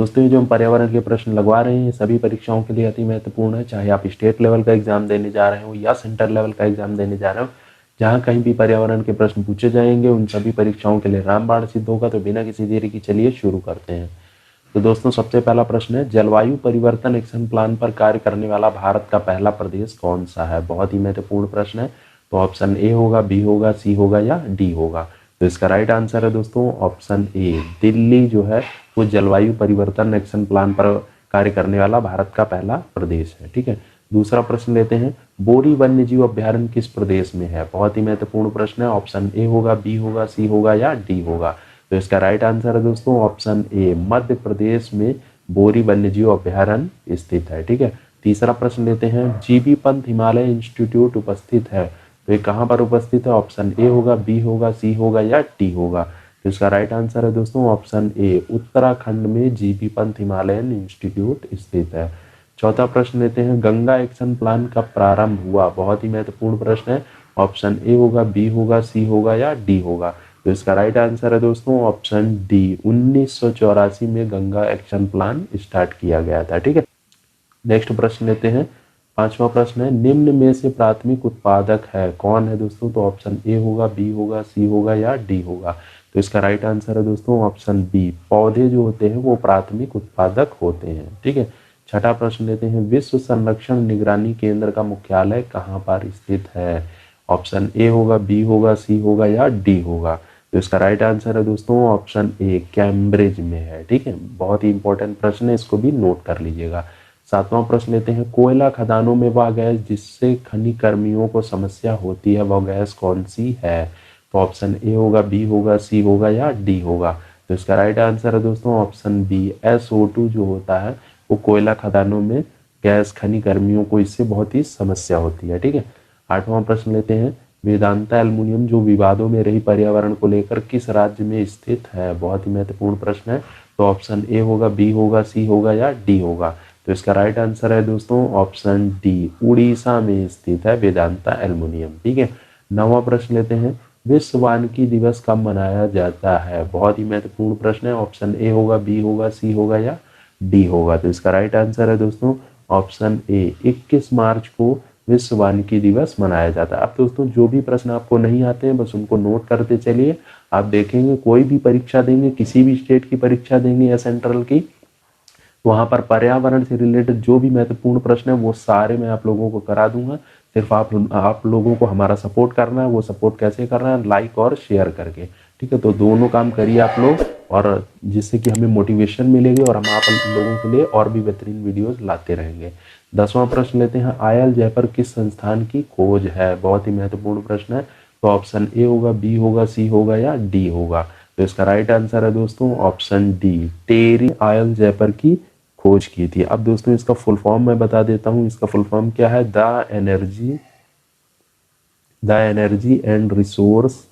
दोस्तों ये जो हम पर्यावरण के प्रश्न लगवा रहे हैं सभी परीक्षाओं के लिए अति महत्वपूर्ण है, चाहे आप स्टेट लेवल का एग्जाम देने जा रहे हो या सेंट्रल लेवल का एग्जाम देने जा रहे हो। जहाँ कहीं भी पर्यावरण के प्रश्न पूछे जाएंगे उन सभी परीक्षाओं के लिए रामबाण सिद्ध होगा। तो बिना किसी देरी की चलिए शुरू करते हैं। तो दोस्तों सबसे पहला प्रश्न है, जलवायु परिवर्तन एक्शन प्लान पर कार्य करने वाला भारत का पहला प्रदेश कौन सा है? बहुत ही महत्वपूर्ण प्रश्न है। तो ऑप्शन ए होगा, बी होगा, सी होगा या डी होगा? तो इसका राइट आंसर है दोस्तों ऑप्शन ए, दिल्ली जो है वो जलवायु परिवर्तन एक्शन प्लान पर कार्य करने वाला भारत का पहला प्रदेश है। ठीक है, दूसरा प्रश्न लेते हैं, बोरी वन्य जीव अभ्यारण्य किस प्रदेश में है? बहुत ही महत्वपूर्ण प्रश्न है। ऑप्शन ए होगा, बी होगा, सी होगा या डी होगा? तो इसका राइट आंसर है दोस्तों ऑप्शन ए, मध्य प्रदेश में बोरी वन्यजीव अभ्यारण्य स्थित है। ठीक है, तीसरा प्रश्न लेते हैं, जीबी पंत हिमालय इंस्टीट्यूट उपस्थित है, तो ये कहाँ पर उपस्थित है? ऑप्शन ए होगा, बी होगा, सी होगा या डी होगा? तो इसका राइट आंसर है दोस्तों ऑप्शन ए, उत्तराखंड में जीबी पंत हिमालयन इंस्टीट्यूट स्थित है। चौथा प्रश्न लेते हैं, गंगा एक्शन प्लान कब प्रारंभ हुआ? बहुत ही महत्वपूर्ण प्रश्न है। ऑप्शन ए होगा, बी होगा, सी होगा या डी होगा? तो इसका राइट आंसर है दोस्तों ऑप्शन डी, 1984 में गंगा एक्शन प्लान स्टार्ट किया गया था। ठीक है, नेक्स्ट प्रश्न लेते हैं। पांचवा प्रश्न है, निम्न में से प्राथमिक उत्पादक है कौन है दोस्तों? तो ऑप्शन ए होगा, बी होगा, सी होगा या डी होगा? तो इसका राइट आंसर है दोस्तों ऑप्शन बी, पौधे जो होते हैं वो प्राथमिक उत्पादक होते हैं। ठीक है, छठा प्रश्न लेते हैं, विश्व संरक्षण निगरानी केंद्र का मुख्यालय कहाँ पर स्थित है? ऑप्शन ए होगा, बी होगा, सी होगा या डी होगा? तो इसका राइट आंसर है दोस्तों ऑप्शन ए, कैम्ब्रिज में है। ठीक है, बहुत ही इंपॉर्टेंट प्रश्न है, इसको भी नोट कर लीजिएगा। सातवां प्रश्न लेते हैं, कोयला खदानों में वह गैस जिससे खनि कर्मियों को समस्या होती है वह गैस कौन सी है? तो ऑप्शन ए होगा, बी होगा, सी होगा या डी होगा? तो इसका राइट आंसर है दोस्तों ऑप्शन बी, SO2 जो होता है वो कोयला खदानों में गैस खनि कर्मियों को इससे बहुत ही समस्या होती है। ठीक है, आठवां प्रश्न लेते हैं, वेदांता एल्युमिनियम जो विवादों में रही पर्यावरण को लेकर किस राज्य में स्थित है? बहुत ही महत्वपूर्ण प्रश्न है। तो ऑप्शन ए होगा, बी होगा, सी होगा या डी होगा? तो इसका राइट आंसर है दोस्तों ऑप्शन डी, उड़ीसा में स्थित है वेदांता एल्युमिनियम। ठीक है, नौवां प्रश्न लेते हैं, विश्व वानिकी दिवस कब मनाया जाता है? बहुत ही महत्वपूर्ण प्रश्न है। ऑप्शन ए होगा, बी होगा, सी होगा या डी होगा? तो इसका राइट आंसर है दोस्तों ऑप्शन ए, 21 मार्च को विश्व वानिकी दिवस मनाया जाता है। अब दोस्तों जो भी प्रश्न आपको नहीं आते हैं बस उनको नोट करते चलिए। आप देखेंगे कोई भी परीक्षा देंगे, किसी भी स्टेट की परीक्षा देंगे या सेंट्रल की, वहां पर पर्यावरण से रिलेटेड जो भी महत्वपूर्ण प्रश्न है वो सारे मैं आप लोगों को करा दूंगा। सिर्फ आप लोगों को हमारा सपोर्ट करना है। वो सपोर्ट कैसे करना है? लाइक और शेयर करके। ठीक है, तो दोनों काम करिए आप लोग, और जिससे कि हमें मोटिवेशन मिलेगी और हम आप लोगों के लिए और भी बेहतरीन वीडियोस लाते रहेंगे। 10वां प्रश्न लेते हैं, आयल जयपर किस संस्थान की खोज है? बहुत ही महत्वपूर्ण प्रश्न है। तो ऑप्शन ए होगा, बी होगा, सी होगा या डी होगा? तो इसका राइट आंसर है दोस्तों ऑप्शन डी, टेरी आयल जयपर की खोज की थी। अब दोस्तों इसका फुल फॉर्म मैं बता देता हूं। इसका फुल फॉर्म क्या है? The energy and resource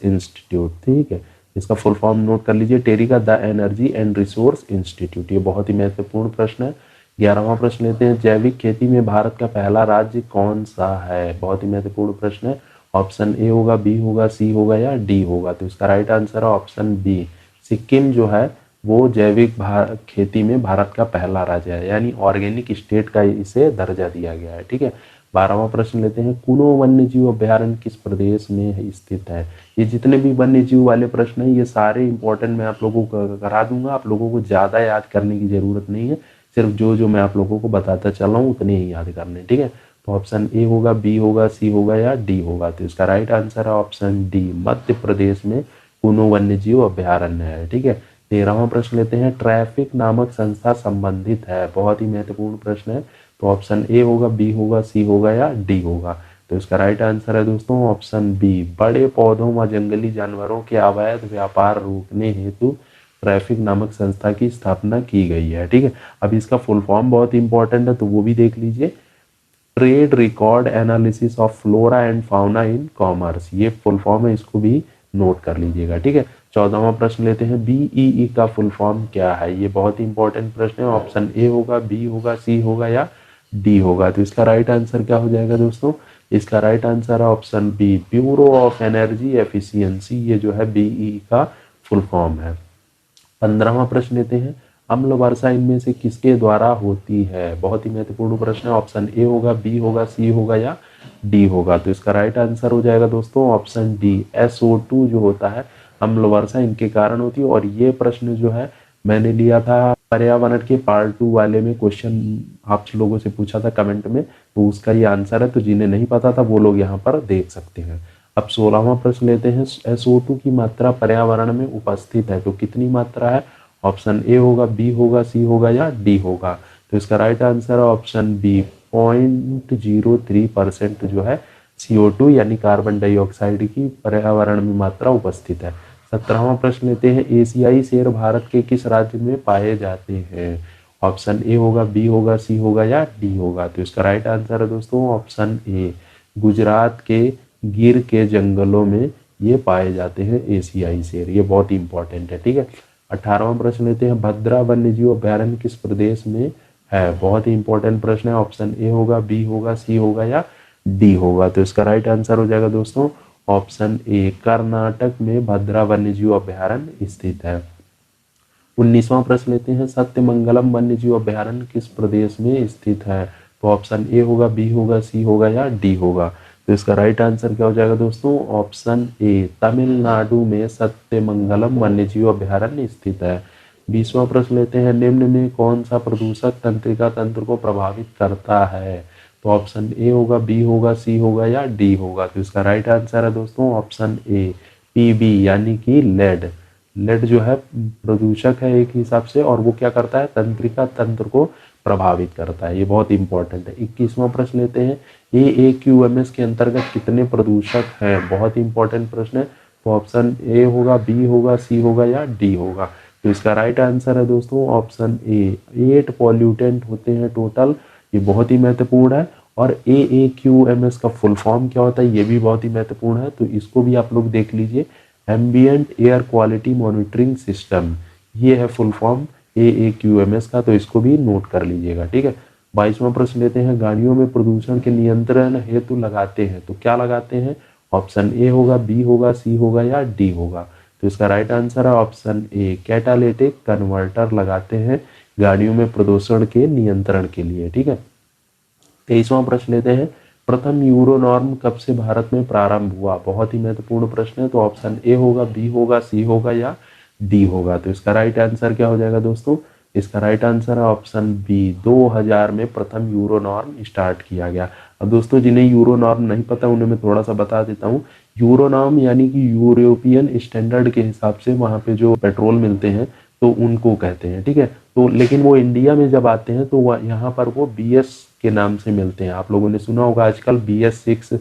institute. ठीक है, इसका फुल फॉर्म नोट कर लीजिए, टेरी का the energy and resource institute. ये बहुत ही महत्वपूर्ण प्रश्न है। 11वां प्रश्न लेते हैं, जैविक खेती में भारत का पहला राज्य कौन सा है? बहुत ही महत्वपूर्ण प्रश्न है। ऑप्शन ए होगा, बी होगा, सी होगा या डी होगा? तो इसका राइट आंसर है ऑप्शन बी, सिक्किम जो है वो जैविक खेती में भारत का पहला राज्य है, यानी ऑर्गेनिक स्टेट का इसे दर्जा दिया गया है। ठीक है, 12वां प्रश्न लेते हैं, कुनो वन्य जीव अभ्यारण्य किस प्रदेश में स्थित है? ये जितने भी वन्य जीव वाले प्रश्न हैं ये सारे इंपॉर्टेंट मैं आप लोगों को करा दूंगा। आप लोगों को ज़्यादा याद करने की ज़रूरत नहीं है, सिर्फ जो जो मैं आप लोगों को बताता चल रहा हूँ उतने ही याद करने। ठीक है, तो ऑप्शन ए होगा, बी होगा, सी होगा या डी होगा? तो इसका राइट आंसर है ऑप्शन डी, मध्य प्रदेश में कुनो वन्य जीव अभ्यारण्य है। ठीक है, 13वां प्रश्न लेते हैं, ट्रैफिक नामक संस्था संबंधित है? बहुत ही महत्वपूर्ण प्रश्न है। तो ऑप्शन ए होगा, बी होगा, सी होगा या डी होगा? तो इसका राइट आंसर है दोस्तों ऑप्शन बी, बड़े पौधों व जंगली जानवरों के अवैध व्यापार रोकने हेतु ट्रैफिक नामक संस्था की स्थापना की गई है। ठीक है, अब इसका फुल फॉर्म बहुत इंपॉर्टेंट है तो वो भी देख लीजिए, trade record analysis of flora and fauna in commerce. ये फुल फॉर्म है, इसको भी नोट कर लीजिएगा। ठीक है, 14वां प्रश्न लेते हैं, बीईई का फुल फॉर्म क्या है? ये बहुत ही इंपॉर्टेंट प्रश्न है। ऑप्शन ए होगा, बी होगा, सी होगा या डी होगा? तो इसका राइट आंसर क्या हो जाएगा दोस्तों? इसका राइट आंसर है option B, bureau of energy efficiency. ये जो है बीईई का फुल फॉर्म है। 15वां प्रश्न लेते हैं, अम्ल वर्षा इनमें से किसके द्वारा होती है? बहुत ही महत्वपूर्ण प्रश्न है। ऑप्शन ए होगा, बी होगा, सी होगा या डी होगा? तो इसका राइट आंसर हो जाएगा दोस्तों ऑप्शन डी, SO2 जो होता है अम्ल वर्षा इनके कारण होती है। और ये प्रश्न जो है मैंने लिया था पर्यावरण के पार्ट 2 वाले में, क्वेश्चन आप लोगों से पूछा था कमेंट में, तो उसका ये आंसर है। तो जिन्हें नहीं पता था वो लोग यहाँ पर देख सकते हैं। अब 16वां प्रश्न लेते हैं, SO2 की मात्रा पर्यावरण में उपस्थित है तो कितनी मात्रा है? ऑप्शन ए होगा, बी होगा, सी होगा या डी होगा? तो इसका राइट आंसर है ऑप्शन बी, 0.03% जो है CO2 यानी कार्बन डाइऑक्साइड की पर्यावरण में मात्रा उपस्थित है। 17वां प्रश्न लेते हैं, एशियाई शेर भारत के किस राज्य में पाए जाते हैं? ऑप्शन ए होगा, बी होगा, सी होगा या डी होगा? तो इसका राइट आंसर है दोस्तों ऑप्शन ए, गुजरात के गिर के जंगलों में ये पाए जाते हैं एशियाई शेर। ये बहुत ही इंपॉर्टेंट है, ठीक है। 18वां प्रश्न लेते हैं, भद्रा वन्यजीव अभ्यारण्य किस प्रदेश में है? बहुत ही इंपॉर्टेंट प्रश्न है। ऑप्शन ए होगा, बी होगा, सी होगा या डी होगा? तो इसका राइट आंसर हो जाएगा दोस्तों ऑप्शन ए, कर्नाटक में भद्रा वन्यजीव अभ्यारण्य स्थित है। 19वां प्रश्न लेते हैं, सत्यमंगलम वन्यजीव अभ्यारण्य किस प्रदेश में स्थित है? तो ऑप्शन ए होगा, बी होगा, सी होगा या डी होगा? तो इसका राइट आंसर क्या हो जाएगा दोस्तों ऑप्शन ए, तमिलनाडु में सत्यमंगलम वन्यजीव अभ्यारण्य स्थित है। 20वां प्रश्न लेते हैं, निम्न में कौन सा प्रदूषक तंत्रिका तंत्र को प्रभावित करता है? तो ऑप्शन ए होगा, बी होगा, सी होगा या डी होगा? तो इसका राइट आंसर है दोस्तों ऑप्शन ए, PB यानी कि लेड। लेड जो है प्रदूषक है एक हिसाब से, और वो क्या करता है? तंत्रिका तंत्र को प्रभावित करता है। ये बहुत इंपॉर्टेंट है। 21वां प्रश्न लेते हैं, AAQMS के अंतर्गत कितने प्रदूषक हैं? बहुत इंपॉर्टेंट प्रश्न है। तो ऑप्शन ए होगा, बी होगा, सी होगा या डी होगा? तो इसका राइट आंसर है दोस्तों ऑप्शन ए, 8 पॉल्यूटेंट होते हैं टोटल। ये बहुत ही महत्वपूर्ण है। और AAQMS का फुल फॉर्म क्या होता है ये भी बहुत ही महत्वपूर्ण है, तो इसको भी आप लोग देख लीजिए, ambient air quality monitoring system, ये है फुल फॉर्म AAQMS का, तो इसको भी नोट कर लीजिएगा, ठीक है। 22वां प्रश्न लेते हैं, गाड़ियों में प्रदूषण के नियंत्रण हेतु लगाते हैं तो क्या लगाते हैं? ऑप्शन ए होगा, बी होगा, सी होगा या डी होगा? तो इसका राइट आंसर है ऑप्शन ए, कैटालिटिक कन्वर्टर लगाते हैं गाड़ियों में प्रदूषण के नियंत्रण के लिए, ठीक है। 23वां प्रश्न लेते हैं, प्रथम यूरो नॉर्म कब से भारत में प्रारंभ हुआ? बहुत ही महत्वपूर्ण प्रश्न है। तो ऑप्शन ए होगा, बी होगा, सी होगा या डी होगा? तो इसका राइट आंसर क्या हो जाएगा दोस्तों? इसका राइट आंसर है ऑप्शन बी, 2000 में प्रथम यूरो नॉर्म स्टार्ट किया गया। अब दोस्तों जिन्हें यूरो नॉर्म नहीं पता उन्हें मैं थोड़ा सा बता देता हूँ। यूरो नॉर्म यानी कि यूरोपियन स्टैंडर्ड के हिसाब से वहाँ पे जो पेट्रोल मिलते हैं तो उनको कहते हैं, ठीक है। तो लेकिन वो इंडिया में जब आते हैं तो यहाँ पर वो BS के नाम से मिलते हैं। आप लोगों ने सुना होगा आजकल BS6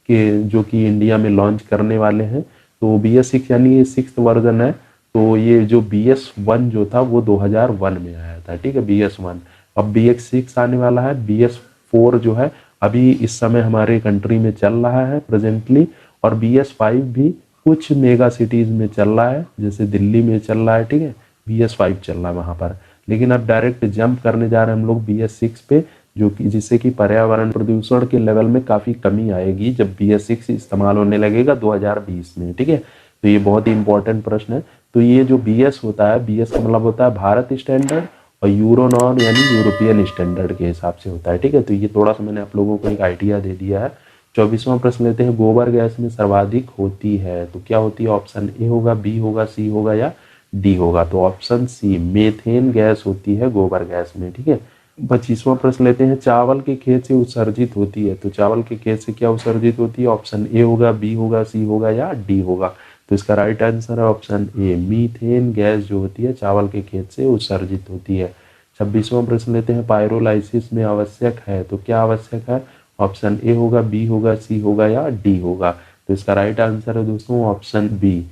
के जो कि इंडिया में लॉन्च करने वाले हैं, तो BS6 यानी ये 6th वर्जन है। तो ये जो BS1 जो था वो 2001 में आया था, ठीक है, BS1। अब BS6 आने वाला है, BS4 जो है अभी इस समय हमारे कंट्री में चल रहा है प्रेजेंटली, और BS5 भी कुछ मेगा सिटीज में चल रहा है, जैसे दिल्ली में चल रहा है, ठीक है, BS5 चल रहा है वहाँ पर। लेकिन अब डायरेक्ट जंप करने जा रहे हैं हम लोग BS6 पे, जो कि जिससे कि पर्यावरण प्रदूषण के लेवल में काफ़ी कमी आएगी जब BS6 इस्तेमाल होने लगेगा 2020 में, ठीक है। तो ये बहुत ही इंपॉर्टेंट प्रश्न है। तो ये जो BS होता है, BS का मतलब होता है भारत स्टैंडर्ड, और यूरो नॉर्म यानी यूरोपियन स्टैंडर्ड के हिसाब से होता है, ठीक है। तो ये थोड़ा सा मैंने आप लोगों को एक आइडिया दे दिया है। 24वां प्रश्न लेते हैं, गोबर गैस में सर्वाधिक होती है तो क्या होती है? ऑप्शन ए होगा, बी होगा, सी होगा या डी होगा? तो ऑप्शन सी, मेथेन गैस होती है गोबर गैस में, ठीक है। 25वां प्रश्न लेते हैं, चावल के खेत से उत्सर्जित होती है तो चावल के खेत से क्या उत्सर्जित होती है? ऑप्शन ए होगा, बी होगा, सी होगा या डी होगा? तो इसका राइट आंसर है ऑप्शन ए, मीथेन गैस जो होती है चावल के खेत से उत्सर्जित होती है। 26वां प्रश्न लेते हैं, पायरोलाइसिस में आवश्यक है तो क्या आवश्यक है? ऑप्शन ए होगा, बी होगा, सी होगा या डी होगा? तो इसका राइट आंसर है दोस्तों ऑप्शन बी,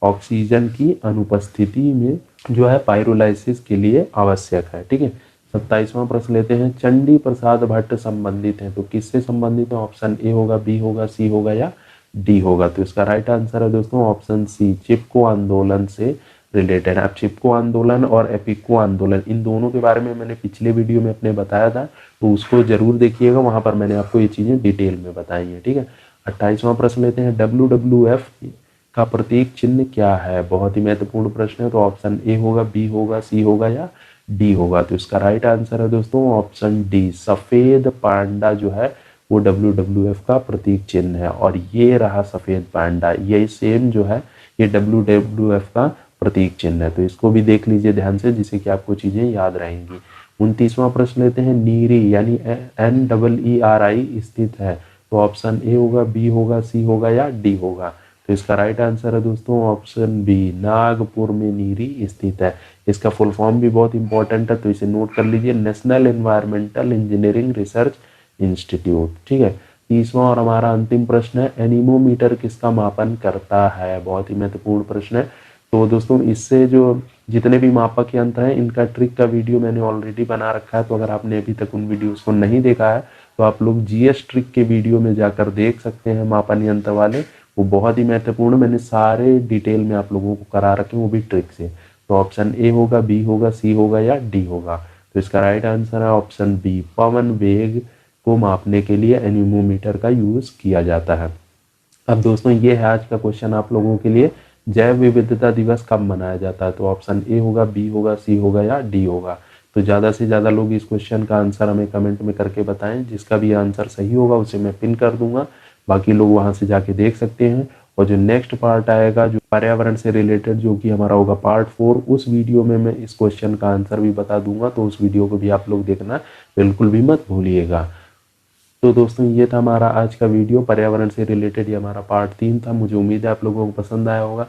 ऑक्सीजन की अनुपस्थिति में जो है पायरोलाइसिस के लिए आवश्यक है, ठीक है। 27वां प्रश्न लेते हैं, चंडी प्रसाद भट्ट संबंधित हैं तो किससे संबंधित है? ऑप्शन ए होगा, बी होगा, सी होगा या डी होगा? तो इसका राइट आंसर है दोस्तों ऑप्शन सी, चिपको आंदोलन से रिलेटेड है। अब चिपको आंदोलन और एपिको आंदोलन, इन दोनों के बारे में मैंने पिछले वीडियो में अपने बताया था, तो उसको जरूर देखिएगा, वहां पर मैंने आपको ये चीजें डिटेल में बताई हैं, ठीक है। 28वां प्रश्न लेते हैं, WWF का प्रतीक चिन्ह क्या है? बहुत ही महत्वपूर्ण प्रश्न है। तो ऑप्शन ए होगा, बी होगा, सी होगा या डी होगा? तो इसका राइट आंसर है दोस्तों ऑप्शन डी, सफेद पांडा जो है वो WWF का प्रतीक चिन्ह है। और ये रहा सफेद पांडा, यही सेम जो है ये WWF का प्रतीक चिन्ह है। तो इसको भी देख लीजिए ध्यान से, जिससे कि आपको चीजें याद रहेंगी। 29वां प्रश्न लेते हैं। नीरी यानी NEERI स्थित है। तो ऑप्शन ए होगा, बी होगा, सी होगा या डी होगा? तो इसका राइट आंसर है दोस्तों ऑप्शन बी, नागपुर में नीरी स्थित है। इसका फुल फॉर्म भी बहुत इंपॉर्टेंट है, तो इसे नोट कर लीजिए, national environmental engineering research institute. ठीक है। 30वां और हमारा अंतिम प्रश्न है, एनीमोमीटर किसका मापन करता है? बहुत ही महत्वपूर्ण प्रश्न है। तो दोस्तों इससे जो जितने भी मापक यंत्र हैं इनका ट्रिक का वीडियो मैंने ऑलरेडी बना रखा है। तो अगर आपने अभी तक उन वीडियोस को नहीं देखा है तो आप लोग GS ट्रिक के वीडियो में जाकर देख सकते हैं, मापन यंत्र वाले। वो बहुत ही महत्वपूर्ण, मैंने सारे डिटेल में आप लोगों को करा रखे हैं, वो भी ट्रिक से। तो ऑप्शन ए होगा, बी होगा, सी होगा या डी होगा? तो इसका राइट आंसर है ऑप्शन बी, पवन वेग को मापने के लिए एनीमोमीटर का यूज किया जाता है। अब दोस्तों ये है आज का क्वेश्चन आप लोगों के लिए, जैव विविधता दिवस कब मनाया जाता है? तो ऑप्शन ए होगा, बी होगा, सी होगा या डी होगा? तो ज़्यादा से ज़्यादा लोग इस क्वेश्चन का आंसर हमें कमेंट में करके बताएं। जिसका भी आंसर सही होगा उसे मैं पिन कर दूंगा, बाकी लोग वहां से जाके देख सकते हैं। और जो नेक्स्ट पार्ट आएगा जो पर्यावरण से रिलेटेड, जो कि हमारा होगा पार्ट 4, उस वीडियो में मैं इस क्वेश्चन का आंसर भी बता दूंगा। तो उस वीडियो को भी आप लोग देखना बिल्कुल भी मत भूलिएगा। तो दोस्तों ये था हमारा आज का वीडियो पर्यावरण से रिलेटेड, ये हमारा पार्ट 3 था। मुझे उम्मीद है आप लोगों को पसंद आया होगा।